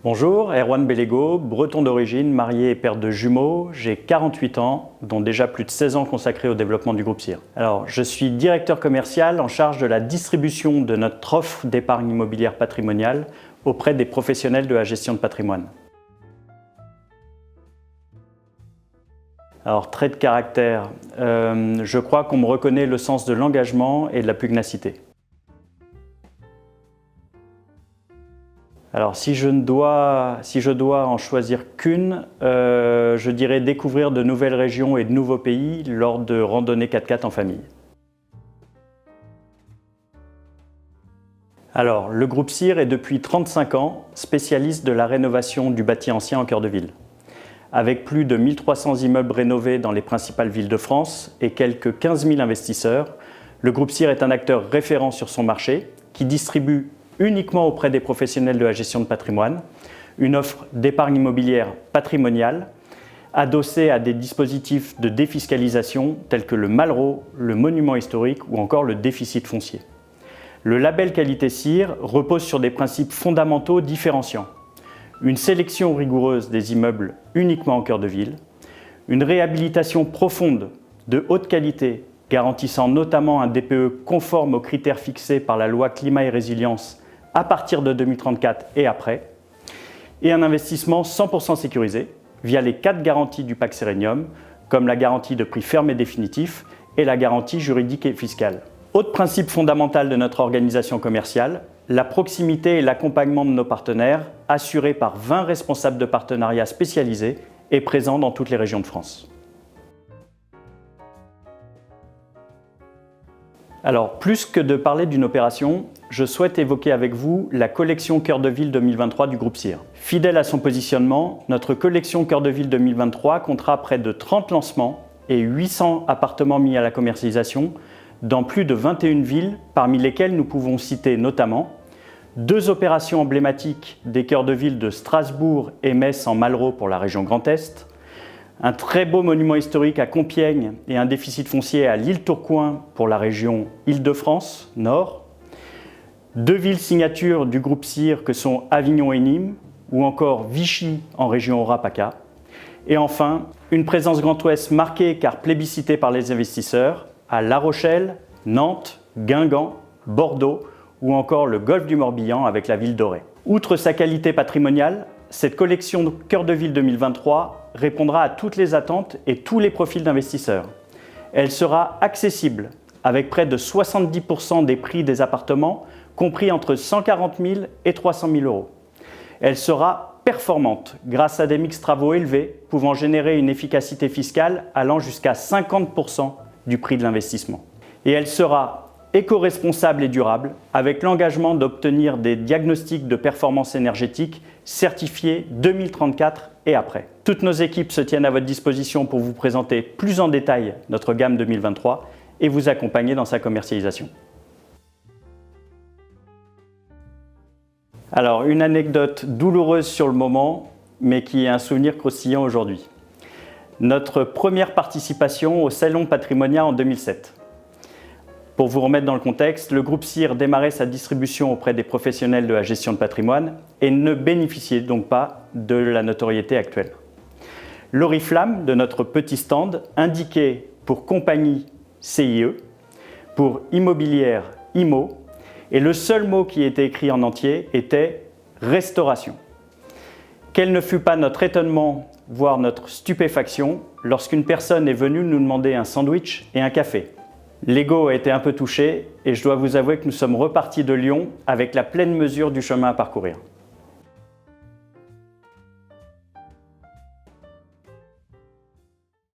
Bonjour, Erwan Bellego, breton d'origine, marié et père de jumeaux. J'ai 48 ans, dont déjà plus de 16 ans consacrés au développement du groupe CIR. Alors, je suis directeur commercial en charge de la distribution de notre offre d'épargne immobilière patrimoniale auprès des professionnels de la gestion de patrimoine. Alors, trait de caractère, je crois qu'on me reconnaît le sens de l'engagement et de la pugnacité. Alors, si je dois en choisir qu'une, je dirais découvrir de nouvelles régions et de nouveaux pays lors de randonnées 4x4 en famille. Alors, le groupe CIR est depuis 35 ans spécialiste de la rénovation du bâti ancien en cœur de ville. Avec plus de 1300 immeubles rénovés dans les principales villes de France et quelques 15 000 investisseurs, le groupe CIR est un acteur référent sur son marché qui distribue uniquement auprès des professionnels de la gestion de patrimoine, une offre d'épargne immobilière patrimoniale adossée à des dispositifs de défiscalisation tels que le Malraux, le monument historique ou encore le déficit foncier. Le label qualité CIR repose sur des principes fondamentaux différenciants. Une sélection rigoureuse des immeubles uniquement en cœur de ville, une réhabilitation profonde de haute qualité garantissant notamment un DPE conforme aux critères fixés par la loi Climat et Résilience à partir de 2034 et après, et un investissement 100% sécurisé via les 4 garanties du pacte Serenium, comme la garantie de prix ferme et définitif et la garantie juridique et fiscale. Autre principe fondamental de notre organisation commerciale, la proximité et l'accompagnement de nos partenaires, assurés par 20 responsables de partenariat spécialisés et présents dans toutes les régions de France. Alors, plus que de parler d'une opération, je souhaite évoquer avec vous la collection Cœur de Ville 2023 du groupe CIR. Fidèle à son positionnement, notre collection Cœur de Ville 2023 comptera près de 30 lancements et 800 appartements mis à la commercialisation dans plus de 21 villes, parmi lesquelles nous pouvons citer notamment 2 opérations emblématiques des cœurs de ville de Strasbourg et Metz en Malraux pour la région Grand Est, un très beau monument historique à Compiègne et un déficit foncier à l'île Tourcoing pour la région Île-de-France Nord, 2 villes signatures du groupe CIR que sont Avignon et Nîmes, ou encore Vichy en région Aura-PACA, et enfin une présence Grand Ouest marquée car plébiscitée par les investisseurs à La Rochelle, Nantes, Guingamp, Bordeaux ou encore le golfe du Morbihan avec la ville d'Auray. Outre sa qualité patrimoniale, cette collection Cœur de Ville 2023 répondra à toutes les attentes et tous les profils d'investisseurs. Elle sera accessible avec près de 70% des prix des appartements compris entre 140 000 et 300 000 euros. Elle sera performante grâce à des mix travaux élevés pouvant générer une efficacité fiscale allant jusqu'à 50% du prix de l'investissement. Et elle sera éco-responsable et durable avec l'engagement d'obtenir des diagnostics de performance énergétique certifiés 2034 et après. Toutes nos équipes se tiennent à votre disposition pour vous présenter plus en détail notre gamme 2023 et vous accompagner dans sa commercialisation. Alors, une anecdote douloureuse sur le moment, mais qui est un souvenir croustillant aujourd'hui. Notre première participation au Salon Patrimonia en 2007. Pour vous remettre dans le contexte, le groupe CIR démarrait sa distribution auprès des professionnels de la gestion de patrimoine et ne bénéficiait donc pas de la notoriété actuelle. L'oriflamme de notre petit stand indiquait pour compagnie CIE, pour immobilière IMO, et le seul mot qui était écrit en entier était « restauration ». Quel ne fut pas notre étonnement, voire notre stupéfaction, lorsqu'une personne est venue nous demander un sandwich et un café. L'ego a été un peu touché et je dois vous avouer que nous sommes repartis de Lyon avec la pleine mesure du chemin à parcourir.